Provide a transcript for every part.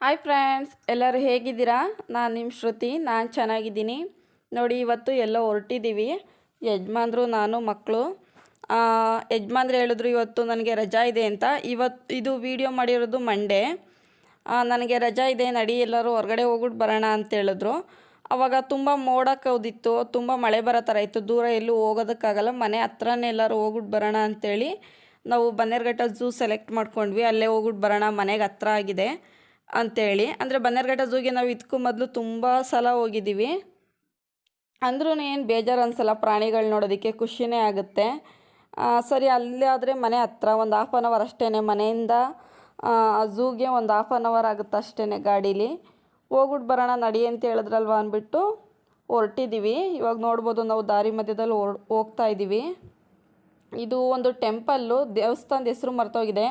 Hi friends, ಎಲ್ಲರೂ ಹೇಗಿದ್ದೀರಾ? ನಾನು ನಿಮ್ಮ ಶ್ರುತಿ. ನಾನು ಚೆನ್ನಾಗಿದ್ದೀನಿ ನೋಡಿ. ಇವತ್ತು ಎಲ್ಲೋ ಹೊರಟಿದ್ದೀವಿ, ಯಜಮಾನ್ರು, ನಾನು, ಮಕ್ಕಳು. ಯಜಮಾನ್ರು ಹೇಳಿದ್ರು ಇವತ್ತು ನನಗೆ ರಜಾ ಇದೆ ಅಂತ. ಇದು ವಿಡಿಯೋ ಮಾಡಿರೋದು ಮಂಡೇ. ನನಗೆ ರಜಾ ಇದೆ, ನಡಿ ಎಲ್ಲರೂ ಹೊರಗಡೆ ಹೋಗ್ಬಿಟ್ಟು ಬರೋಣ ಅಂತ ಹೇಳಿದ್ರು. ಆವಾಗ ತುಂಬ ಮೋಡ ಕವಿದಿತ್ತು, ತುಂಬ ಮಳೆ ಬರೋ ಥರ ಇತ್ತು. ದೂರ ಎಲ್ಲೂ ಹೋಗೋದಕ್ಕಾಗಲ್ಲ, ಮನೆ ಹತ್ರನೇ ಎಲ್ಲರೂ ಹೋಗ್ಬಿಟ್ಟು ಬರೋಣ ಅಂಥೇಳಿ ನಾವು ಬನ್ನೇರುಘಟ್ಟ ಝೂ ಸೆಲೆಕ್ಟ್ ಮಾಡ್ಕೊಂಡ್ವಿ. ಅಲ್ಲೇ ಹೋಗ್ಬಿಟ್ಟು ಬರೋಣ, ಮನೆಗೆ ಹತ್ರ ಆಗಿದೆ ಅಂಥೇಳಿ. ಅಂದರೆ ಬನ್ನೇರುಘಟ್ಟ ಝೂಗೆ ನಾವು ಇದಕ್ಕೂ ಮೊದಲು ತುಂಬ ಸಲ ಹೋಗಿದ್ದೀವಿ. ಅಂದ್ರೂ ಏನು ಬೇಜಾರು ಅನಿಸಲ್ಲ, ಪ್ರಾಣಿಗಳು ನೋಡೋದಕ್ಕೆ ಖುಷಿನೇ ಆಗುತ್ತೆ. ಸರಿ, ಅಲ್ಲೇ ಆದರೆ ಮನೆ ಹತ್ರ ಒಂದು 1/2 ಅವರ್ ಅಷ್ಟೇ, ಮನೆಯಿಂದ ಝೂಗೆ ಒಂದು 1/2 ಅವರ್ ಆಗುತ್ತೆ ಅಷ್ಟೇ ಗಾಡೀಲಿ. ಹೋಗ್ಬಿಟ್ಟು ಬರೋಣ ನಡಿ ಅಂತ ಹೇಳಿದ್ರಲ್ವ ಅಂದ್ಬಿಟ್ಟು ಹೊರಟಿದ್ದೀವಿ. ಇವಾಗ ನೋಡ್ಬೋದು, ನಾವು ದಾರಿ ಮಧ್ಯದಲ್ಲಿ ಹೋಗ್ತಾ ಇದ್ದೀವಿ. ಇದು ಒಂದು ಟೆಂಪಲ್ಲು, ದೇವಸ್ಥಾನದ ಹೆಸರು ಮರ್ತೋಗಿದೆ.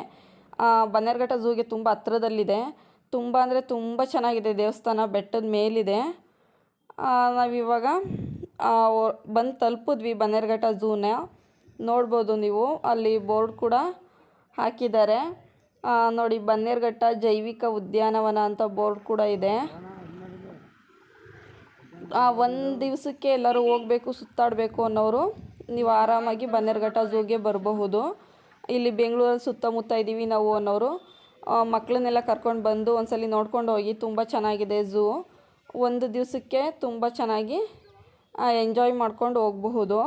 ಬನ್ನೇರುಘಟ್ಟ ಝೂಗೆ ತುಂಬ ಹತ್ರದಲ್ಲಿದೆ. ತುಂಬ ಅಂದರೆ ತುಂಬ ಚೆನ್ನಾಗಿದೆ ದೇವಸ್ಥಾನ, ಬೆಟ್ಟದ ಮೇಲಿದೆ. ನಾವಿವಾಗ ಬಂದು ತಲುಪಿದ್ವಿ ಬನ್ನೇರುಘಟ್ಟ ಝೂನ. ನೋಡ್ಬೋದು ನೀವು, ಅಲ್ಲಿ ಬೋರ್ಡ್ ಕೂಡ ಹಾಕಿದ್ದಾರೆ ನೋಡಿ. ಬನ್ನೇರುಘಟ್ಟ ಜೈವಿಕ ಉದ್ಯಾನವನ ಅಂತ ಬೋರ್ಡ್ ಕೂಡ ಇದೆ. ಒಂದು ದಿವಸಕ್ಕೆ ಎಲ್ಲರೂ ಹೋಗಬೇಕು, ಸುತ್ತಾಡಬೇಕು ಅನ್ನೋರು ನೀವು ಆರಾಮಾಗಿ ಬನ್ನೇರುಘಟ್ಟ ಝೂಗೆ ಬರಬಹುದು. ಇಲ್ಲಿ ಬೆಂಗಳೂರಲ್ಲಿ ಸುತ್ತಮುತ್ತ ಇದ್ದೀವಿ ನಾವು ಅನ್ನೋರು ಮಕ್ಕಳನ್ನೆಲ್ಲ ಕರ್ಕೊಂಡು ಬಂದು ಒಂದ್ಸಲಿ ನೋಡ್ಕೊಂಡು ಹೋಗಿ. ತುಂಬ ಚೆನ್ನಾಗಿದೆ ಝೂ. ಒಂದು ದಿವಸಕ್ಕೆ ತುಂಬ ಚೆನ್ನಾಗಿ ಎಂಜಾಯ್ ಮಾಡ್ಕೊಂಡು ಹೋಗಬಹುದು.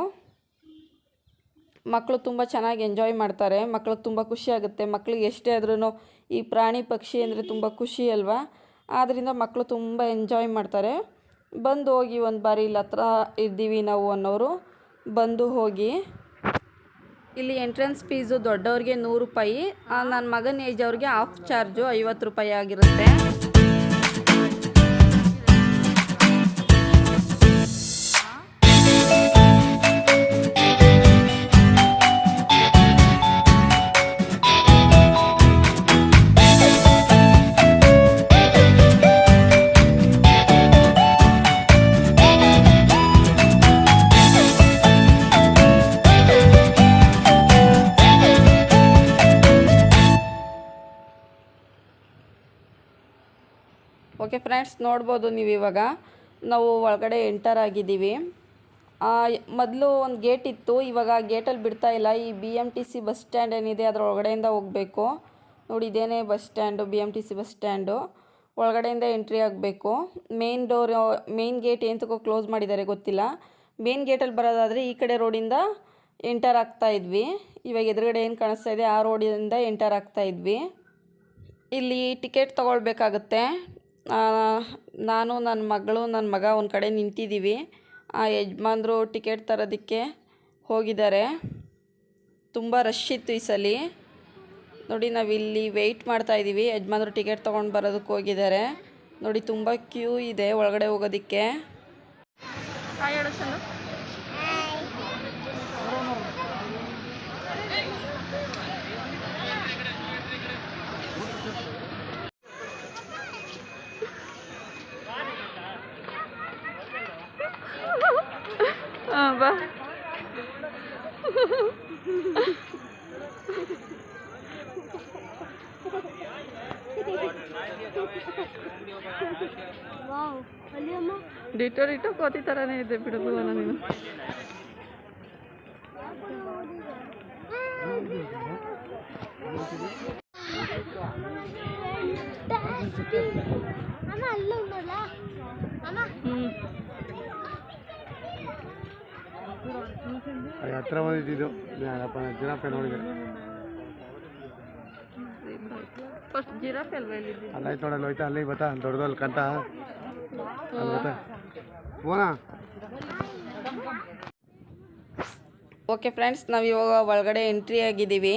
ಮಕ್ಕಳು ತುಂಬ ಚೆನ್ನಾಗಿ ಎಂಜಾಯ್ ಮಾಡ್ತಾರೆ. ಮಕ್ಕಳಿಗೆ ತುಂಬ ಖುಷಿ ಆಗುತ್ತೆ. ಮಕ್ಕಳಿಗೆ ಎಷ್ಟೇ ಆದ್ರೂ ಈ ಪ್ರಾಣಿ ಪಕ್ಷಿ ಅಂದರೆ ತುಂಬ ಖುಷಿ ಅಲ್ವಾ. ಆದ್ದರಿಂದ ಮಕ್ಕಳು ತುಂಬ ಎಂಜಾಯ್ ಮಾಡ್ತಾರೆ. ಬಂದು ಹೋಗಿ, ಒಂದು ಬಾರಿ ಇಲ್ಲಿ ಹತ್ರ ಇದ್ದೀವಿ ನಾವು ಅನ್ನೋರು ಬಂದು ಹೋಗಿ. ಇಲ್ಲಿ ಎಂಟ್ರೆನ್ಸ್ ಫೀಸು ದೊಡ್ಡವ್ರಿಗೆ 100 ರೂಪಾಯಿ, ನನ್ನ ಮಗನ ಏಜ್ ಅವ್ರಿಗೆ ಹಾಫ್ ಚಾರ್ಜು 50 ರೂಪಾಯಿ ಆಗಿರುತ್ತೆ. ಓಕೆ ಫ್ರೆಂಡ್ಸ್, ನೋಡ್ಬೋದು ನೀವು. ಇವಾಗ ನಾವು ಒಳಗಡೆ ಎಂಟರ್ ಆಗಿದ್ದೀವಿ. ಮೊದಲು ಒಂದು ಗೇಟ್ ಇತ್ತು, ಇವಾಗ ಗೇಟಲ್ಲಿ ಬಿಡ್ತಾ ಇಲ್ಲ. ಈ BMTC ಬಸ್ ಸ್ಟ್ಯಾಂಡ್ ಏನಿದೆ ಅದರ ಒಳಗಡೆಯಿಂದ ಹೋಗಬೇಕು ನೋಡಿ. ಇದೇನೇ bus stand, BMTC bus stand. ಒಳಗಡೆಯಿಂದ ಎಂಟ್ರಿ ಆಗಬೇಕು. ಮೇನ್ ಗೇಟ್ ಎಂತಕ್ಕೋ ಕ್ಲೋಸ್ ಮಾಡಿದ್ದಾರೆ ಗೊತ್ತಿಲ್ಲ. ಮೇನ್ ಗೇಟಲ್ಲಿ ಬರೋದಾದರೆ ಈ ಕಡೆ ರೋಡಿಂದ ಎಂಟರ್ ಆಗ್ತಾ ಇದ್ವಿ. ಇವಾಗ ಎದುರುಗಡೆ ಏನು ಕಾಣಿಸ್ತಾ ಇದೆ ಆ ರೋಡಿಂದ ಎಂಟರ್ ಆಗ್ತಾ ಇದ್ವಿ. ಇಲ್ಲಿ ಟಿಕೆಟ್ ತೊಗೊಳ್ಬೇಕಾಗತ್ತೆ. ನಾನು, ನನ್ನ ಮಗಳು, ನನ್ನ ಮಗ ಒಂದು ಕಡೆ ನಿಂತಿದ್ದೀವಿ. ಯಜಮಾನ್ರು ಟಿಕೆಟ್ ತರೋದಕ್ಕೆ ಹೋಗಿದ್ದಾರೆ. ತುಂಬ ರಶ್ ಇತ್ತು ಈ ಸಲ ನೋಡಿ. ನಾವಿಲ್ಲಿ ವೆಯ್ಟ್ ಮಾಡ್ತಾಯಿದ್ದೀವಿ. ಯಜಮಾನ್ರು ಟಿಕೆಟ್ ತೊಗೊಂಡು ಬರೋದಕ್ಕೆ ಹೋಗಿದ್ದಾರೆ ನೋಡಿ. ತುಂಬ ಕ್ಯೂ ಇದೆ ಒಳಗಡೆ ಹೋಗೋದಕ್ಕೆ. ಬಾ ಡಿಟೋ ಕೋತಿ ಥರನೇ ಇದೆ ಬಿಡೋದು ನೀನು. ಹತ್ರ ಬಂದಿದ್ದು ಜಿರಾಫೆ ನೋಡಿದೆ. ಫಸ್ಟ್ ಜಿರಾಫೆ ಅಲ್ವಾ ಅಲ್ಲಾಯ್ತು ನೋಡಲ್ಲ, ಹೋಯ್ತಾ ಅಲ್ಲಿ ಬತ್ತಾ ದೊಡ್ಡದಲ್ಲಿ ಕಂತ ಬತ್ತಾ ಹೋಗೋಣ. ಓಕೆ ಫ್ರೆಂಡ್ಸ್, ನಾವು ಇವಾಗ ಒಳಗಡೆ ಎಂಟ್ರಿ ಆಗಿದ್ದೀವಿ.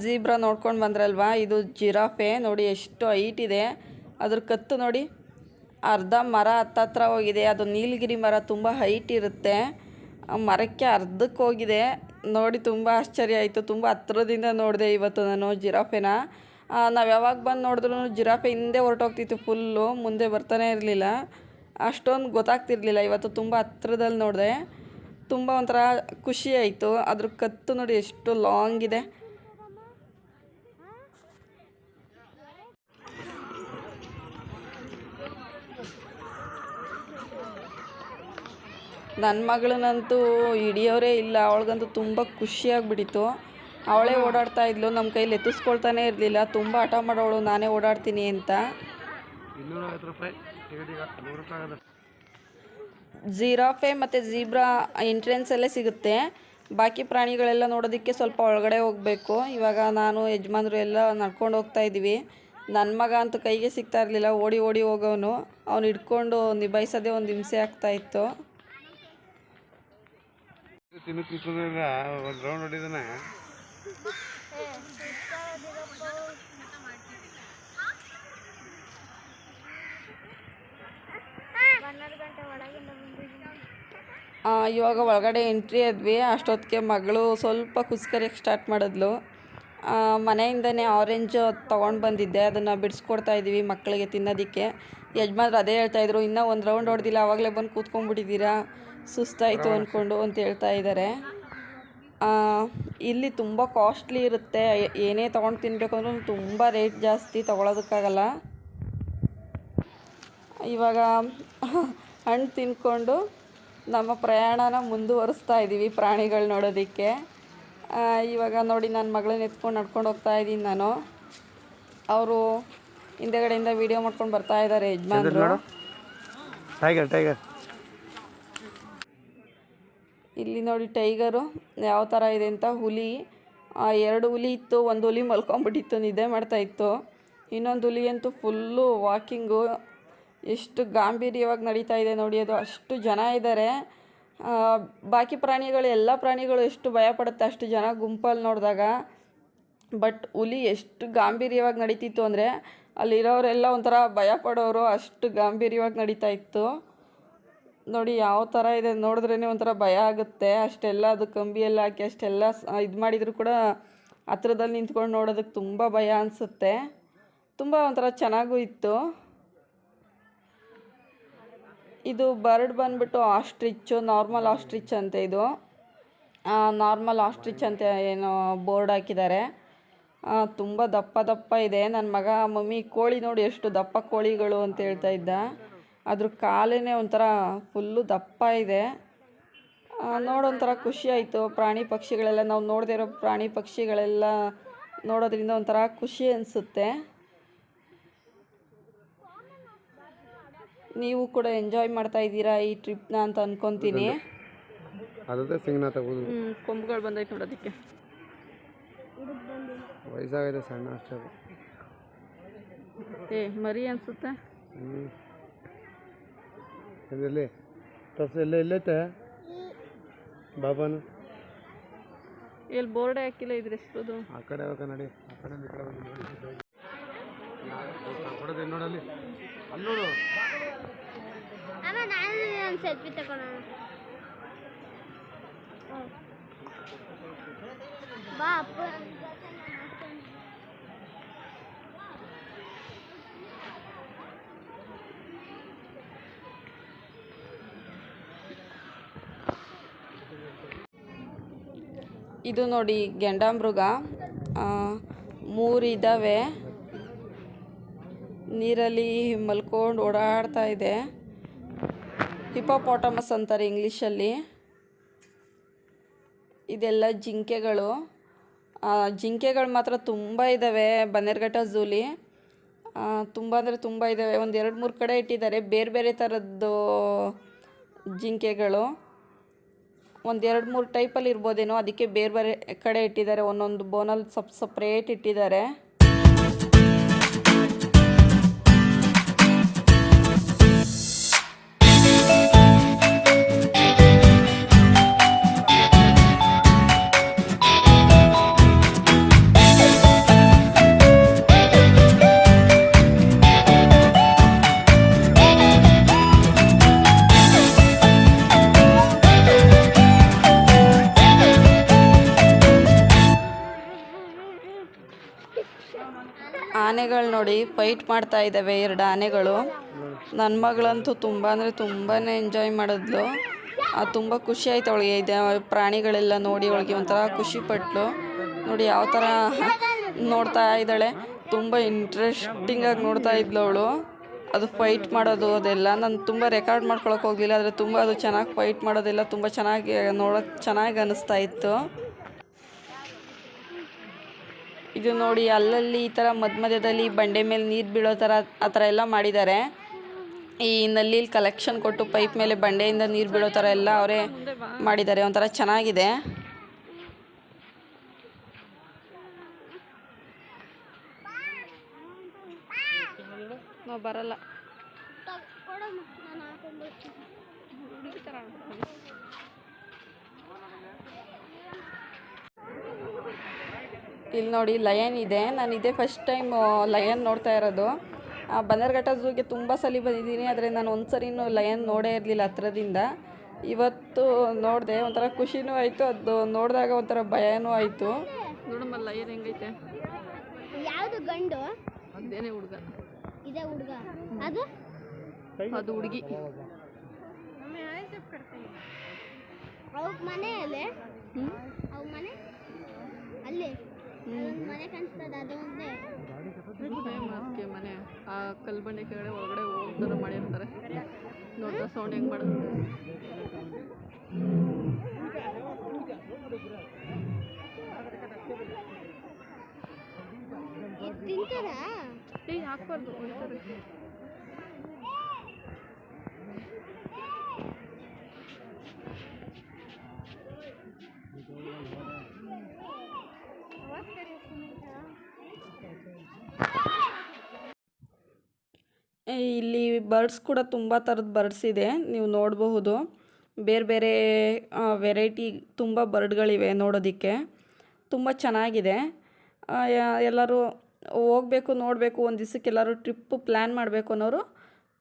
ಝೀಬ್ರಾ ನೋಡ್ಕೊಂಡು ಬಂದ್ರಲ್ವಾ, ಇದು ಜಿರಾಫೆ ನೋಡಿ. ಎಷ್ಟು ಹೈಟ್ ಇದೆ, ಅದ್ರ ಕತ್ತು ನೋಡಿ. ಅರ್ಧ ಮರ ಹತ್ತತ್ರ ಹೋಗಿದೆ. ಅದು ನೀಲಗಿರಿ ಮರ, ತುಂಬ ಹೈಟ್ ಇರುತ್ತೆ. ಮರಕ್ಕೆ ಅರ್ಧಕ್ಕೆ ಹೋಗಿದೆ ನೋಡಿ. ತುಂಬ ಆಶ್ಚರ್ಯ ಆಯಿತು. ತುಂಬ ಹತ್ರದಿಂದ ನೋಡಿದೆ ಇವತ್ತು ನಾನು ಜಿರಾಫೆನ. ನಾವು ಯಾವಾಗ ಬಂದು ನೋಡಿದ್ರೂ ಜಿರಾಫೆ ಹಿಂದೆ ಹೊರಟೋಗ್ತಿತ್ತು ಫುಲ್ಲು, ಮುಂದೆ ಬರ್ತಾನೆ ಇರಲಿಲ್ಲ. ಅಷ್ಟೊಂದು ಗೊತ್ತಾಗ್ತಿರ್ಲಿಲ್ಲ. ಇವತ್ತು ತುಂಬ ಹತ್ರದಲ್ಲಿ ನೋಡಿದೆ. ತುಂಬ ಒಂಥರ ಖುಷಿ ಆಯಿತು. ಅದ್ರ ಕತ್ತು ನೋಡಿ ಎಷ್ಟು ಲಾಂಗ್ ಇದೆ. ನನ್ನ ಮಗಳನ್ನಂತೂ ಹಿಡಿಯೋರೇ ಇಲ್ಲ. ಅವಳಿಗಂತೂ ತುಂಬ ಖುಷಿಯಾಗ್ಬಿಟ್ಟಿತ್ತು. ಅವಳೇ ಓಡಾಡ್ತಾ ಇದ್ಲು, ನಮ್ಮ ಕೈಲಿ ಎತ್ತಿಸ್ಕೊಳ್ತಾನೆ ಇರಲಿಲ್ಲ. ತುಂಬ ಹಠ ಮಾಡೋಳು ನಾನೇ ಓಡಾಡ್ತೀನಿ ಅಂತ. 250 ರೂಪಾಯಿ ಟಿಕೆಟ್, ಈಗ 100 ರೂಪಾಯಿ ಆಗೋದು. ಜಿರಾಫೆ ಮತ್ತು ಝೀಬ್ರಾ ಎಂಟ್ರೆನ್ಸಲ್ಲೇ ಸಿಗುತ್ತೆ. ಬಾಕಿ ಪ್ರಾಣಿಗಳೆಲ್ಲ ನೋಡೋದಕ್ಕೆ ಸ್ವಲ್ಪ ಒಳಗಡೆ ಹೋಗಬೇಕು. ಇವಾಗ ನಾನು ಯಜಮಾನ್ರು ಎಲ್ಲ ನಡ್ಕೊಂಡು ಹೋಗ್ತಾ ಇದ್ದೀವಿ. ನನ್ನ ಮಗ ಅಂತೂ ಕೈಗೆ ಸಿಗ್ತಾ ಇರಲಿಲ್ಲ, ಓಡಿ ಓಡಿ ಹೋಗೋನು. ಅವ್ನು ಹಿಡ್ಕೊಂಡು ನಿಭಾಯಿಸೋದೇ ಒಂದು ಹಿಂಸೆ ಆಗ್ತಾಯಿತ್ತು. ತಿನ್ನಕ್ಕೆ ಒಂದು ರೌಂಡ್ ಹೊಡಿದಾನೆ. ಇವಾಗ ಒಳಗಡೆ ಎಂಟ್ರಿ ಆದ್ವಿ. ಅಷ್ಟೊತ್ತಿಗೆ ಮಗಳು ಸ್ವಲ್ಪ ಕುಸ್ಕರಿಯಕ್ಕೆ ಸ್ಟಾರ್ಟ್ ಮಾಡಿದ್ಲು. ಮನೆಯಿಂದನೇ ಆರೆಂಜ್ ತೊಗೊಂಡು ಬಂದಿದ್ದೆ, ಅದನ್ನು ಬಿಡಿಸ್ಕೊಡ್ತಾ ಇದ್ದೀವಿ ಮಕ್ಕಳಿಗೆ ತಿನ್ನೋದಕ್ಕೆ. ಯಜಮಾನ್ರು ಅದೇ ಹೇಳ್ತಾಯಿದ್ರು, ಇನ್ನೂ ಒಂದು ರೌಂಡ್ ಹೊಡೆದಿಲ್ಲ ಆವಾಗಲೇ ಬಂದು ಕೂತ್ಕೊಂಡ್ಬಿಟ್ಟಿದ್ದೀರಾ, ಸುಸ್ತಾಯಿತು ಅಂದ್ಕೊಂಡು ಅಂತ ಹೇಳ್ತಾ ಇದ್ದಾರೆ. ಇಲ್ಲಿ ತುಂಬ ಕಾಸ್ಟ್ಲಿ ಇರುತ್ತೆ. ಏನೇ ತೊಗೊಂಡು ತಿನ್ನಬೇಕು ಅಂದ್ರೂ ತುಂಬ ರೇಟ್ ಜಾಸ್ತಿ, ತೊಗೊಳೋದಕ್ಕಾಗಲ್ಲ. ಇವಾಗ ಹಣ್ಣು ತಿನ್ಕೊಂಡು ನಮ್ಮ ಪ್ರಯಾಣನ ಮುಂದುವರಿಸ್ತಾ ಇದ್ದೀವಿ ಪ್ರಾಣಿಗಳು ನೋಡೋದಕ್ಕೆ. ಇವಾಗ ನೋಡಿ ನನ್ನ ಮಗಳನ್ನ ಎತ್ಕೊಂಡು ನಡ್ಕೊಂಡು ಹೋಗ್ತಾ ಇದ್ದೀನಿ ನಾನು. ಅವರು ಹಿಂದೆಗಡೆಯಿಂದ ವಿಡಿಯೋ ಮಾಡ್ಕೊಂಡು ಬರ್ತಾ ಇದ್ದಾರೆ ಯಜಮಾನ್ರು. ಟೈಗರ್ ಇಲ್ಲಿ ನೋಡಿ ಟೈಗರು ಯಾವ ಥರ ಇದೆ ಅಂತ. ಹುಲಿ, 2 ಹುಲಿ ಇತ್ತು. ಒಂದು ಹುಲಿ ಮಲ್ಕೊಂಡ್ಬಿಟ್ಟಿತ್ತು, ನಿದ್ದೆ ಮಾಡ್ತಾಯಿತ್ತು. ಇನ್ನೊಂದು ಹುಲಿ ಅಂತೂ ಫುಲ್ಲು ವಾಕಿಂಗು. ಎಷ್ಟು ಗಾಂಭೀರ್ಯವಾಗಿ ನಡೀತಾ ಇದೆ ನೋಡಿ ಅದು. ಅಷ್ಟು ಜನ ಇದ್ದಾರೆ. ಬಾಕಿ ಪ್ರಾಣಿಗಳು, ಎಲ್ಲ ಪ್ರಾಣಿಗಳು ಎಷ್ಟು ಭಯಪಡುತ್ತೆ ಅಷ್ಟು ಜನ ಗುಂಪಲ್ಲಿ ನೋಡಿದಾಗ. ಬಟ್ ಹುಲಿ ಎಷ್ಟು ಗಾಂಭೀರ್ಯವಾಗಿ ನಡೀತಿತ್ತು ಅಂದರೆ ಅಲ್ಲಿರೋರೆಲ್ಲ ಒಂಥರ ಭಯಪಡೋರು, ಅಷ್ಟು ಗಾಂಭೀರ್ಯವಾಗಿ ನಡೀತಾ ಇತ್ತು ನೋಡಿ. ಯಾವ ಥರ ಇದೆ ನೋಡಿದ್ರೇ ಒಂಥರ ಭಯ ಆಗುತ್ತೆ. ಅಷ್ಟೆಲ್ಲ ಅದು ಕಂಬಿಯೆಲ್ಲ ಹಾಕಿ ಅಷ್ಟೆಲ್ಲ ಇದು ಮಾಡಿದರೂ ಕೂಡ ಹತ್ರದಲ್ಲಿ ನಿಂತ್ಕೊಂಡು ನೋಡೋದಕ್ಕೆ ತುಂಬ ಭಯ ಅನಿಸುತ್ತೆ. ತುಂಬ ಒಂಥರ ಚೆನ್ನಾಗೂ ಇತ್ತು. ಇದು ಬರ್ಡ್ ಬಂದುಬಿಟ್ಟು ಆಸ್ಟ್ರಿಚ್ಚು, ನಾರ್ಮಲ್ ಆಸ್ಟ್ರಿಚ್ ಅಂತ. ಇದು ನಾರ್ಮಲ್ ಆಸ್ಟ್ರಿಚ್ ಅಂತ ಏನೋ ಬೋರ್ಡ್ ಹಾಕಿದ್ದಾರೆ. ತುಂಬ ದಪ್ಪ ದಪ್ಪ ಇದೆ. ನನ್ನ ಮಗ ಮಮ್ಮಿ ಕೋಳಿ ನೋಡಿ ಎಷ್ಟು ದಪ್ಪ ಕೋಳಿಗಳು ಅಂತ ಹೇಳ್ತಾ ಇದ್ದ. ಅದ್ರ ಕಾಲೇ ಒಂಥರ ಫುಲ್ಲು ದಪ್ಪ ಇದೆ. ನೋಡೊಂಥರ ಖುಷಿ ಆಯಿತು. ಪ್ರಾಣಿ ಪಕ್ಷಿಗಳೆಲ್ಲ ನಾವು ನೋಡದೇ ಇರೋ ಪ್ರಾಣಿ ಪಕ್ಷಿಗಳೆಲ್ಲ ನೋಡೋದ್ರಿಂದ ಒಂಥರ ಖುಷಿ ಅನಿಸುತ್ತೆ. ನೀವು ಕೂಡ ಎಂಜಾಯ್ ಮಾಡ್ತಾ ಇದ್ದೀರಾ ಈ ಟ್ರಿಪ್ನ ಅಂತ ಅನ್ಕೊತೀನಿ. ಕೊಂಬುಗಳು ಬಂದೈತೆ ನೋಡೋದಕ್ಕೆ. ವಯಸ್ಸಾಗಿದೆ, ಸಣ್ಣ ಅಷ್ಟೇ. ಮರಿ ಅನ್ಸುತ್ತೆ. ಎಲ್ಲೈತೆ ಬಾಬಾನು? ಎಲ್ಲಿ ಬೋರ್ಡೆ ಹಾಕಿಲ್ಲ ಇದ್ರೆ ಎಷ್ಟದು. ಆ ಕಡೆ ನಡಿ, ಆ ಕಡೆ ನೋಡಲ್ಲಿ, ಅಲ್ಲಿ ನೋಡು. ಸೆಲ್ಫಿ ತಗೋಣ ಬಾ ಅಪ್ಪ. ಇದು ನೋಡಿ ಗೆಂಡಾಮೃಗ, 3 ಇದ್ದಾವೆ. ನೀರಲ್ಲಿ ಮಲ್ಕೊಂಡು ಓಡಾಡ್ತಾ ಇದೆ. ಹಿಪೋಪಾಟಮಸ್ ಅಂತಾರೆ ಇಂಗ್ಲೀಷಲ್ಲಿ. ಇದೆಲ್ಲ ಜಿಂಕೆಗಳು. ಜಿಂಕೆಗಳು ಮಾತ್ರ ತುಂಬ ಇದ್ದಾವೆ ಬನ್ನೇರುಘಟ್ಟ ಝೂಲಿ. ತುಂಬ ಅಂದರೆ ತುಂಬ ಇದ್ದಾವೆ. ಒಂದು 2-3 ಕಡೆ ಇಟ್ಟಿದ್ದಾರೆ ಬೇರೆ ಬೇರೆ ಥರದ್ದು ಜಿಂಕೆಗಳು. ಒಂದು 2-3 ಟೈಪಲ್ಲಿ ಇರ್ಬೋದೇನೋ, ಅದಕ್ಕೆ ಬೇರೆ ಬೇರೆ ಕಡೆ ಇಟ್ಟಿದ್ದಾರೆ. ಒಂದೊಂದು ಬೋನಲ್ಲಿ ಸಪ್ರೇಟ್ ಇಟ್ಟಿದ್ದಾರೆ. ಆನೆಗಳು ನೋಡಿ ಫೈಟ್ ಮಾಡ್ತಾ ಇದ್ದಾವೆ, 2 ಆನೆಗಳು. ನನ್ನ ಮಗಳಂತೂ ತುಂಬ ಅಂದರೆ ತುಂಬಾ ಎಂಜಾಯ್ ಮಾಡಿದ್ಲು. ತುಂಬ ಖುಷಿ ಆಯ್ತು ಅವಳಿಗೆ. ಇದು ಪ್ರಾಣಿಗಳೆಲ್ಲ ನೋಡಿ ಅವಳಿಗೆ ಒಂಥರ ಖುಷಿ ಪಟ್ಲು. ನೋಡಿ ಯಾವ ಥರ ನೋಡ್ತಾ ಇದ್ದಾಳೆ, ತುಂಬ ಇಂಟ್ರೆಸ್ಟಿಂಗಾಗಿ ನೋಡ್ತಾ ಇದ್ಲು ಅವಳು. ಅದು ಫೈಟ್ ಮಾಡೋದು ಅದೆಲ್ಲ ನಾನು ತುಂಬ ರೆಕಾರ್ಡ್ ಮಾಡ್ಕೊಳಕ್ಕೆ ಹೋಗಲಿಲ್ಲ, ಆದರೆ ತುಂಬ ಅದು ಚೆನ್ನಾಗಿ ಫೈಟ್ ಮಾಡೋದೆಲ್ಲ ತುಂಬ ಚೆನ್ನಾಗಿ ನೋಡೋಕ್ಕೆ ಚೆನ್ನಾಗಿ ಅನ್ನಿಸ್ತಾ ಇತ್ತು. ಇದು ನೋಡಿ ಅಲ್ಲಲ್ಲಿ ಈ ಥರ ಮಧ್ಯದಲ್ಲಿ ಬಂಡೆ ಮೇಲೆ ನೀರು ಬೀಳೋ ಥರ ಆ ಥರ ಎಲ್ಲ ಮಾಡಿದ್ದಾರೆ. ಈ ನಲ್ಲಿ ಕಲೆಕ್ಷನ್ ಕೊಟ್ಟು ಪೈಪ್ ಮೇಲೆ ಬಂಡೆಯಿಂದ ನೀರು ಬೀಳೋ ಥರ ಎಲ್ಲ ಅವರೇ ಮಾಡಿದ್ದಾರೆ. ಒಂಥರ ಚೆನ್ನಾಗಿದೆ. ನಾವು ಬರಲ್ಲ. ಇಲ್ಲಿ ನೋಡಿ ಲಯನ್ ಇದೆ. ನಾನು ಇದೇ ಫಸ್ಟ್ ಟೈಮ್ ಲಯನ್ ನೋಡ್ತಾ ಇರೋದು. ಬನ್ನೇರುಘಟ್ಟ ಝೂಗೆ ತುಂಬ ಸಲ ಬಂದಿದ್ದೀನಿ, ಆದರೆ ನಾನು ಒಂದು ಸರಿನೂ ಲಯನ್ ನೋಡೇ ಇರಲಿಲ್ಲ ಹತ್ರದಿಂದ. ಇವತ್ತು ನೋಡಿದೆ, ಒಂಥರ ಖುಷಿನೂ ಆಯಿತು, ಅದು ನೋಡಿದಾಗ ಒಂಥರ ಭಯನೂ ಆಯಿತು. ನೋಡಮ್ಮ ಲಯನ್ ಹೆಂಗೈತೆ. ಯಾವುದು ಗಂಡು? ಅದೇನೇ ಹುಡುಗ. ಇದೇ ಹುಡುಗ. ಅದು ಅದು ಹುಡುಗಿ. ಅವ್ರ ಮನೆ ಅಲ್ಲೇ. ಅವ್ರ ಮನೆ ಅಲ್ಲೇ ಮನೆ ಕಾಣಿಸ್ತದ. ಅದು ಒಂದೇ ಮನೆ ಆ ಕಲ್ಬಂಡೆ ಕೆಳಗಡೆ ಒಳಗಡೆ ಹೋಗ್ತಾರೆ ಮಾಡಿರ್ತಾರೆ. ನೋಡ್ತಾ ಸೌಂಡ್ ಹೆಂಗೆ ಮಾಡುತ್ತೆ. ತಿಂತಾರ. ಹಾಕ್ಬಾರ್ದು, ಹೊಡಿತಾರೆ. ಇಲ್ಲಿ ಬರ್ಡ್ಸ್ ಕೂಡ ತುಂಬ ಥರದ ಬರ್ಡ್ಸ್ ಇದೆ, ನೀವು ನೋಡಬಹುದು. ಬೇರೆ ಬೇರೆ ವೆರೈಟಿ ತುಂಬ ಬರ್ಡ್ಗಳಿವೆ ನೋಡೋದಕ್ಕೆ. ತುಂಬ ಚೆನ್ನಾಗಿದೆ. ಎಲ್ಲರೂ ಹೋಗಬೇಕು, ನೋಡಬೇಕು, ಒಂದು ದಿವಸಕ್ಕೆ ಎಲ್ಲರೂ ಟ್ರಿಪ್ಪು ಪ್ಲ್ಯಾನ್ ಮಾಡಬೇಕು ಅನ್ನೋರು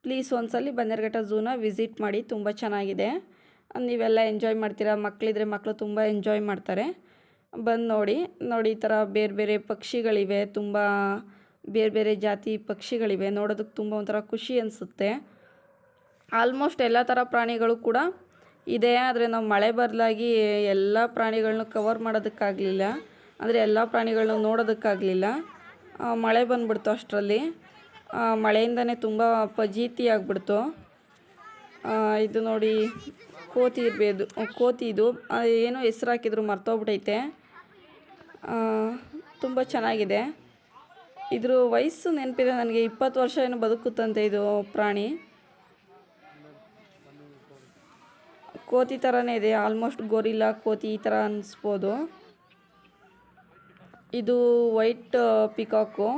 ಪ್ಲೀಸ್ ಒಂದ್ಸಲಿ ಬನ್ನೇರುಘಟ್ಟ ಝೂನ ವಿಸಿಟ್ ಮಾಡಿ. ತುಂಬ ಚೆನ್ನಾಗಿದೆ. ನೀವೆಲ್ಲ ಎಂಜಾಯ್ ಮಾಡ್ತೀರಾ. ಮಕ್ಕಳಿದ್ರೆ ಮಕ್ಕಳು ತುಂಬ ಎಂಜಾಯ್ ಮಾಡ್ತಾರೆ. ಬಂದು ನೋಡಿ. ಈ ಥರ ಬೇರೆ ಬೇರೆ ಪಕ್ಷಿಗಳಿವೆ, ತುಂಬ ಬೇರೆ ಬೇರೆ ಜಾತಿ ಪಕ್ಷಿಗಳಿವೆ. ನೋಡೋದಕ್ಕೆ ತುಂಬ ಒಂಥರ ಖುಷಿ ಅನಿಸುತ್ತೆ. ಆಲ್ಮೋಸ್ಟ್ ಎಲ್ಲ ಥರ ಪ್ರಾಣಿಗಳು ಕೂಡ ಇದೆ, ಆದರೆ ನಾವು ಮಳೆ ಬರಲಾಗಿ ಎಲ್ಲ ಪ್ರಾಣಿಗಳನ್ನೂ ಕವರ್ ಮಾಡೋದಕ್ಕಾಗಲಿಲ್ಲ, ಅಂದರೆ ಎಲ್ಲ ಪ್ರಾಣಿಗಳನ್ನೂ ನೋಡೋದಕ್ಕಾಗಲಿಲ್ಲ. ಮಳೆ ಬಂದುಬಿಡ್ತು ಅಷ್ಟರಲ್ಲಿ. ಮಳೆಯಿಂದನೇ ತುಂಬ ಫಜೀತಿ ಆಗಿಬಿಡ್ತು. ಇದು ನೋಡಿ ಕೋತಿ ಇರಬೇಕು, ಕೋತಿ ಇದು ಏನೋ ಹೆಸ್ರು ಹಾಕಿದ್ರು ಮರ್ತೋಗ್ಬಿಟ್ಟೈತೆ. ತುಂಬ ಚೆನ್ನಾಗಿದೆ. ಇದ್ರ ವಯಸ್ಸು ನೆನಪಿದೆ ನನಗೆ, 20 ವರ್ಷ ಏನೋ ಬದುಕುತ್ತಂತೆ ಇದು ಪ್ರಾಣಿ. ಕೋತಿ ಥರನೇ ಇದೆ, ಆಲ್ಮೋಸ್ಟ್ ಗೊರಿಲ್ಲಾ ಕೋತಿ ಈ ಥರ ಅನಿಸ್ಬೋದು. ಇದು ವೈಟ್ ಪಿಕಾಕು.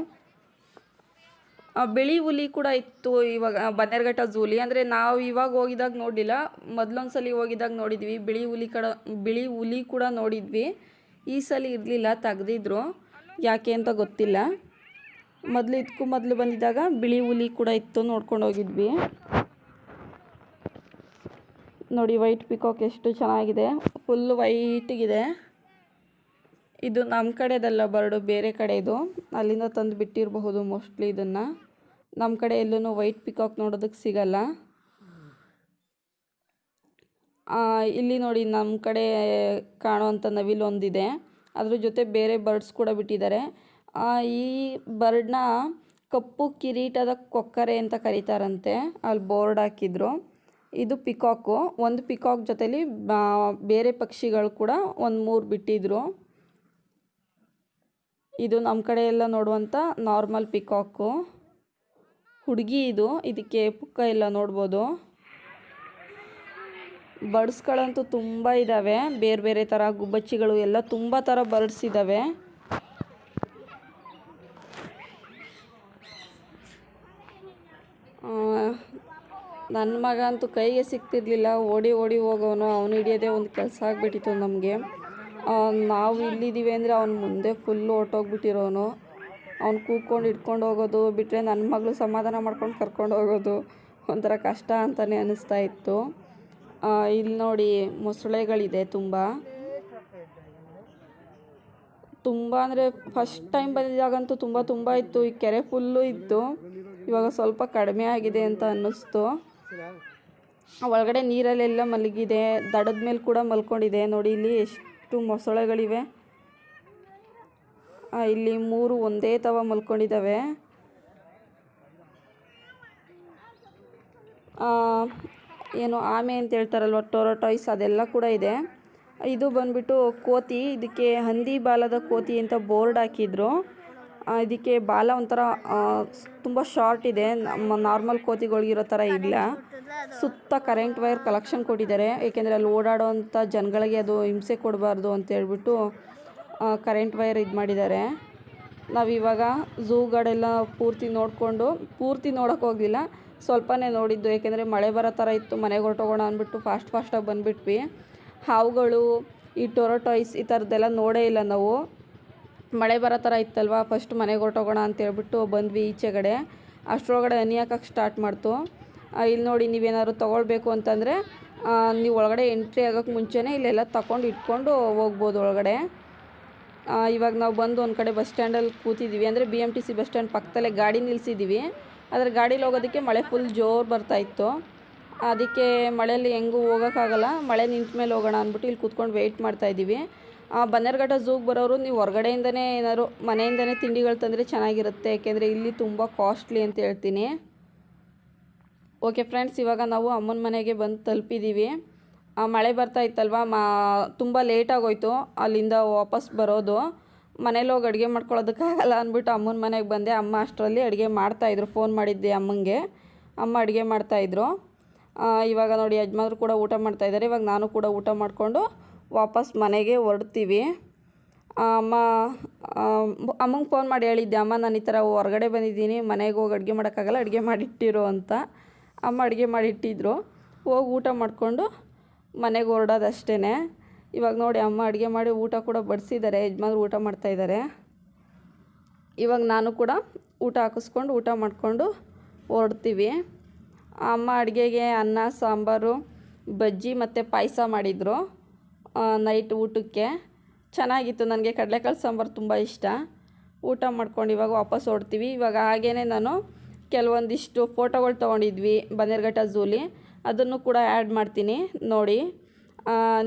ಬಿಳಿ ಹುಲಿ ಕೂಡ ಇತ್ತು ಇವಾಗ ಬನ್ನೇರುಘಟ್ಟ ಝೂಲಿ. ಅಂದರೆ ನಾವು ಇವಾಗ ಹೋಗಿದಾಗ ನೋಡಲಿಲ್ಲ, ಮೊದಲೊಂದು ಹೋಗಿದಾಗ ನೋಡಿದ್ವಿ. ಬಿಳಿ ಹುಲಿ ಕೂಡ ನೋಡಿದ್ವಿ. ಈ ಸಲ ಇರಲಿಲ್ಲ, ತೆಗ್ದಿದ್ರು, ಯಾಕೆ ಅಂತ ಗೊತ್ತಿಲ್ಲ. ಇದಕ್ಕೂ ಮೊದಲು ಬಂದಿದ್ದಾಗ ಬಿಳಿ ಹುಲಿ ಕೂಡ ಇತ್ತು, ನೋಡ್ಕೊಂಡು ಹೋಗಿದ್ವಿ. ನೋಡಿ ವೈಟ್ ಪಿಕಾಕ್ ಎಷ್ಟು ಚೆನ್ನಾಗಿದೆ, ಫುಲ್ ವೈಟಿಗಿದೆ. ಇದು ನಮ್ಮ ಕಡೆದಲ್ಲ ಬರ್ಡು, ಬೇರೆ ಕಡೆದು, ಅಲ್ಲಿಂದ ತಂದು ಬಿಟ್ಟಿರಬಹುದು ಮೋಸ್ಟ್ಲಿ. ಇದನ್ನು ನಮ್ಮ ಕಡೆ ಎಲ್ಲೂ ವೈಟ್ ಪಿಕಾಕ್ ನೋಡೋದಕ್ಕೆ ಸಿಗಲ್ಲ. ಇಲ್ಲಿ ನೋಡಿ ನಮ್ಮ ಕಡೆ ಕಾಣುವಂಥ ನವಿಲೊಂದಿದೆ, ಅದ್ರ ಜೊತೆ ಬೇರೆ ಬರ್ಡ್ಸ್ ಕೂಡ ಬಿಟ್ಟಿದ್ದಾರೆ. ಈ ಬರ್ಡ್ನ ಕಪ್ಪು ಕಿರೀಟದ ಕೊಕ್ಕರೆ ಅಂತ ಕರೀತಾರಂತೆ, ಅಲ್ಲಿ ಬೋರ್ಡ್ ಹಾಕಿದ್ರು. ಇದು ಪಿಕಾಕು. ಒಂದು ಪಿಕಾಕ್ ಜೊತೆಲಿ ಬೇರೆ ಪಕ್ಷಿಗಳು ಕೂಡ 1-3 ಬಿಟ್ಟಿದ್ರು. ಇದು ನಮ್ಮ ಕಡೆ ಎಲ್ಲ ನೋಡುವಂಥ ನಾರ್ಮಲ್ ಪಿಕಾಕು. ಹುಡುಗಿ ಇದು, ಇದಕ್ಕೆ ಪುಕ್ಕ ಎಲ್ಲ ನೋಡ್ಬೋದು. ಬರ್ಡ್ಸ್ಗಳಂತೂ ತುಂಬ ಇದ್ದಾವೆ, ಬೇರೆ ಬೇರೆ ಥರ ಗುಬ್ಬಚ್ಚಿಗಳು ಎಲ್ಲ ತುಂಬ ಥರ ಬರ್ಡ್ಸ್ ಇದ್ದಾವೆ. ನನ್ನ ಮಗ ಅಂತೂ ಕೈಗೆ ಸಿಗ್ತಿರ್ಲಿಲ್ಲ, ಓಡಿ ಹೋಗೋನು. ಅವನು ಹಿಡಿಯೋದೇ ಒಂದು ಕೆಲಸ ಆಗಿಬಿಟ್ಟಿತ್ತು ನಮಗೆ. ನಾವು ಇಲ್ಲಿದ್ದೀವಿ ಅಂದರೆ ಅವ್ನು ಮುಂದೆ ಫುಲ್ಲು ಹೊರ್ಟೋಗ್ಬಿಟ್ಟಿರೋನು. ಅವ್ನು ಕೂತ್ಕೊಂಡು ಹಿಡ್ಕೊಂಡು ಹೋಗೋದು ಬಿಟ್ಟರೆ ನನ್ನ ಮಗಳು ಸಮಾಧಾನ ಮಾಡ್ಕೊಂಡು ಕರ್ಕೊಂಡು ಹೋಗೋದು ಒಂಥರ ಕಷ್ಟ ಅಂತಲೇ ಅನ್ನಿಸ್ತಾ ಇತ್ತು. ಇಲ್ಲಿ ನೋಡಿ ಮೊಸಳೆಗಳಿದೆ ತುಂಬ ಅಂದರೆ ಫಸ್ಟ್ ಟೈಮ್ ಬಂದಿದ್ದಾಗಂತೂ ತುಂಬ ಇತ್ತು. ಈ ಕೆರೆ ಫುಲ್ಲು ಇತ್ತು, ಇವಾಗ ಸ್ವಲ್ಪ ಕಡಿಮೆ ಆಗಿದೆ ಅಂತ ಅನ್ನಿಸ್ತು. ಒಳಗಡೆ ನೀರಲ್ಲೆಲ್ಲ ಮಲಗಿದೆ, ದಡದ ಮೇಲೆ ಕೂಡ ಮಲ್ಕೊಂಡಿದೆ. ನೋಡಿ ಇಲ್ಲಿ ಎಷ್ಟು ಮೊಸಳೆಗಳಿವೆ. ಇಲ್ಲಿ 3 ಒಂದೇ ತವ ಮಲ್ಕೊಂಡಿದ್ದಾವೆ. ಏನು ಆಮೆ ಅಂತ ಹೇಳ್ತಾರಲ್ವ, ಟೊರಟಾಯ್ಸ್, ಅದೆಲ್ಲ ಕೂಡ ಇದೆ. ಇದು ಬಂದ್ಬಿಟ್ಟು ಕೋತಿ, ಇದಕ್ಕೆ ಹಂದಿ ಬಾಲದ ಕೋತಿ ಅಂತ ಬೋರ್ಡ್ ಹಾಕಿದ್ರು. ಇದಕ್ಕೆ ಬಾಲ ಒಂಥರ ತುಂಬ ಶಾರ್ಟ್ ಇದೆ, ನಮ್ಮ ನಾರ್ಮಲ್ ಕೋತಿಗಳಿಗಿರೋ ಥರ ಇಲ್ಲ. ಸುತ್ತ ಕರೆಂಟ್ ವೈರ್ ಕಲೆಕ್ಷನ್ ಕೊಟ್ಟಿದ್ದಾರೆ, ಏಕೆಂದರೆ ಅಲ್ಲಿ ಓಡಾಡೋವಂಥ ಜನಗಳಿಗೆ ಅದು ಹಿಂಸೆ ಕೊಡಬಾರ್ದು ಅಂತ ಹೇಳ್ಬಿಟ್ಟು ಕರೆಂಟ್ ವೈರ್ ಇದು ಮಾಡಿದ್ದಾರೆ. ನಾವಿವಾಗ ಝೂಗಳೆಲ್ಲ ಪೂರ್ತಿ ನೋಡೋಕೆ ಹೋಗಲಿಲ್ಲ, ಸ್ವಲ್ಪನೇ ನೋಡಿದ್ದು, ಏಕೆಂದರೆ ಮಳೆ ಬರೋ ಥರ ಇತ್ತು. ಮನೆಗೆ ಹೊರಟೋಗೋಣ ಅಂದ್ಬಿಟ್ಟು ಫಾಸ್ಟಾಗಿ ಬಂದುಬಿಟ್ವಿ. ಹಾವುಗಳು, ಈ ಟೊರಟಾಯ್ಸ್ ಈ ಥರದ್ದೆಲ್ಲ ನೋಡೇ ಇಲ್ಲ ನಾವು. ಮಳೆ ಬರೋ ಥರ ಇತ್ತಲ್ವ, ಫಸ್ಟ್ ಮನೆಗೆ ಹೊರಟೋಗೋಣ ಅಂತೇಳ್ಬಿಟ್ಟು ಬಂದ್ವಿ ಈಚೆಗಡೆ. ಅಷ್ಟರೊಳಗಡೆ ಹನಿ ಹಾಕೋಕ್ಕೆ ಸ್ಟಾರ್ಟ್ ಮಾಡ್ತು. ಇಲ್ಲಿ ನೋಡಿ, ನೀವೇನಾದ್ರು ತೊಗೊಳ್ಬೇಕು ಅಂತಂದರೆ ನೀವು ಒಳಗಡೆ ಎಂಟ್ರಿ ಆಗೋಕ್ಕೆ ಮುಂಚೆನೇ ಇಲ್ಲೆಲ್ಲ ತಗೊಂಡು ಇಟ್ಕೊಂಡು ಹೋಗ್ಬೋದು ಒಳಗಡೆ. ಇವಾಗ ನಾವು ಬಂದು ಒಂದು ಕಡೆ ಬಸ್ ಸ್ಟ್ಯಾಂಡಲ್ಲಿ ಕೂತಿದ್ದೀವಿ, ಅಂದರೆ BMTC ಬಸ್ ಸ್ಟ್ಯಾಂಡ್ ಪಕ್ಕದಲ್ಲೇ ಗಾಡಿ ನಿಲ್ಲಿಸಿದ್ದೀವಿ. ಆದರೆ ಗಾಡೀಲಿ ಹೋಗೋದಕ್ಕೆ ಮಳೆ ಫುಲ್ ಜೋರು ಬರ್ತಾಯಿತ್ತು. ಅದಕ್ಕೆ ಮಳೆಯಲ್ಲಿ ಹೆಂಗೂ ಹೋಗೋಕ್ಕಾಗಲ್ಲ, ಮಳೆ ನಿಂತ ಮೇಲೆ ಹೋಗೋಣ ಅಂದ್ಬಿಟ್ಟು ಇಲ್ಲಿ ಕೂತ್ಕೊಂಡು ವೆಯ್ಟ್ ಮಾಡ್ತಾಯಿದ್ದೀವಿ. ಬನ್ನೇರುಘಟ್ಟ ಝೂಗೆ ಬರೋರು ನೀವು ಹೊರಗಡೆಯಿಂದನೇ ಏನಾದ್ರು ಮನೆಯಿಂದನೇ ತಿಂಡಿಗಳು ತಂದರೆ ಚೆನ್ನಾಗಿರುತ್ತೆ, ಏಕೆಂದರೆ ಇಲ್ಲಿ ತುಂಬ ಕಾಸ್ಟ್ಲಿ ಅಂತ ಹೇಳ್ತೀನಿ. ಓಕೆ ಫ್ರೆಂಡ್ಸ್, ಇವಾಗ ನಾವು ಅಮ್ಮನ ಮನೆಗೆ ಬಂದು ತಲುಪಿದ್ದೀವಿ. ಮಳೆ ಬರ್ತಾ ಇತ್ತಲ್ವ, ತುಂಬ ಲೇಟಾಗೋಯ್ತು ಅಲ್ಲಿಂದ ವಾಪಸ್ ಬರೋದು. ಮನೇಲಿ ಹೋಗಿ ಅಡುಗೆ ಮಾಡ್ಕೊಳ್ಳೋದಕ್ಕಾಗಲ್ಲ ಅಂದ್ಬಿಟ್ಟು ಅಮ್ಮನ ಮನೆಗೆ ಬಂದೆ. ಅಮ್ಮ ಅಷ್ಟರಲ್ಲಿ ಅಡುಗೆ ಮಾಡ್ತಾಯಿದ್ರು, ಫೋನ್ ಮಾಡಿದ್ದೆ ಅಮ್ಮಂಗೆ, ಅಮ್ಮ ಅಡುಗೆ ಮಾಡ್ತಾಯಿದ್ರು. ಇವಾಗ ನೋಡಿ ಯಜಮಾನ್ರು ಕೂಡ ಊಟ ಮಾಡ್ತಾಯಿದ್ದಾರೆ. ಇವಾಗ ನಾನು ಕೂಡ ಊಟ ಮಾಡಿಕೊಂಡು ವಾಪಸ್ ಮನೆಗೆ ಹೊರಡ್ತೀವಿ. ಅಮ್ಮಂಗೆ ಫೋನ್ ಮಾಡಿ ಹೇಳಿದ್ದೆ, ಅಮ್ಮ ನಾನು ಈ ಥರ ಹೊರಗಡೆ ಬಂದಿದ್ದೀನಿ, ಮನೆಗೆ ಹೋಗಿ ಅಡುಗೆ ಮಾಡೋಕ್ಕಾಗಲ್ಲ, ಅಡುಗೆ ಮಾಡಿಟ್ಟಿರು ಅಂತ. ಅಮ್ಮ ಅಡುಗೆ ಮಾಡಿಟ್ಟಿದ್ರು, ಹೋಗಿ ಊಟ ಮಾಡಿಕೊಂಡು ಮನೆಗೆ ಹೊರಡೋದಷ್ಟೇ. ಇವಾಗ ನೋಡಿ ಅಮ್ಮ ಅಡುಗೆ ಮಾಡಿ ಊಟ ಕೂಡ ಬಡಿಸಿದ್ದಾರೆ, ಯಜಮಾನ್ರು ಊಟ ಮಾಡ್ತಾಯಿದ್ದಾರೆ. ಇವಾಗ ನಾನು ಕೂಡ ಊಟ ಹಾಕಿಸ್ಕೊಂಡು ಊಟ ಮಾಡಿಕೊಂಡು ಹೊರಡ್ತೀವಿ. ಅಮ್ಮ ಅಡುಗೆಗೆ ಅನ್ನ, ಸಾಂಬಾರು, ಬಜ್ಜಿ ಮತ್ತು ಪಾಯಸ ಮಾಡಿದರು ನೈಟ್ ಊಟಕ್ಕೆ. ಚೆನ್ನಾಗಿತ್ತು, ನನಗೆ ಕಡಲೆಕಾಳು ಸಾಂಬಾರು ತುಂಬ ಇಷ್ಟ. ಊಟ ಮಾಡ್ಕೊಂಡು ಇವಾಗ ವಾಪಸ್ ಹೊರಡ್ತೀವಿ. ಇವಾಗ ಹಾಗೇ ನಾನು ಕೆಲವೊಂದಿಷ್ಟು ಫೋಟೋಗಳು ತೊಗೊಂಡಿದ್ವಿ ಬನ್ನೇರುಘಟ್ಟ ಝೂಲಿ, ಅದನ್ನು ಕೂಡ ಆ್ಯಡ್ ಮಾಡ್ತೀನಿ ನೋಡಿ.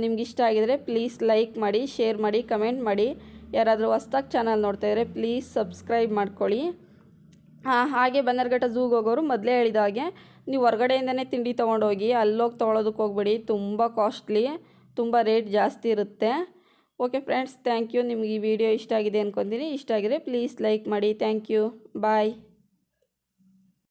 ನಿಮ್ಗೆ ಇಷ್ಟ ಆಗಿದರೆ ಪ್ಲೀಸ್ ಲೈಕ್ ಮಾಡಿ, ಶೇರ್ ಮಾಡಿ, ಕಮೆಂಟ್ ಮಾಡಿ. ಯಾರಾದರೂ ಹೊಸ್ದಾಗಿ ಚಾನಲ್ ನೋಡ್ತಾಯಿದ್ರೆ ಪ್ಲೀಸ್ ಸಬ್ಸ್ಕ್ರೈಬ್ ಮಾಡ್ಕೊಳ್ಳಿ. ಹಾಗೆ ಬನ್ನೇರುಘಟ್ಟ ಝೂಗೆ ಹೋಗೋರು ಮೊದಲೇ ಹೇಳಿದ ಹಾಗೆ ನೀವು ಹೊರಗಡೆಯಿಂದನೇ ತಿಂಡಿ ತೊಗೊಂಡೋಗಿ, ಅಲ್ಲೋಗಿ ತೊಗೊಳೋದಕ್ಕೆ ಹೋಗ್ಬೇಡಿ, ತುಂಬ ಕಾಸ್ಟ್ಲಿ, ತುಂಬ ರೇಟ್ ಜಾಸ್ತಿ ಇರುತ್ತೆ. Okay friends, thank you. ನಿಮ್ಗೆ ಈ ವಿಡಿಯೋ ಇಷ್ಟ ಆಗಿದೆ ಅಂದ್ಕೊತೀನಿ. ಇಷ್ಟ ಆಗಿದ್ರೆ ಪ್ಲೀಸ್ ಲೈಕ್ ಮಾಡಿ. Thank you, bye.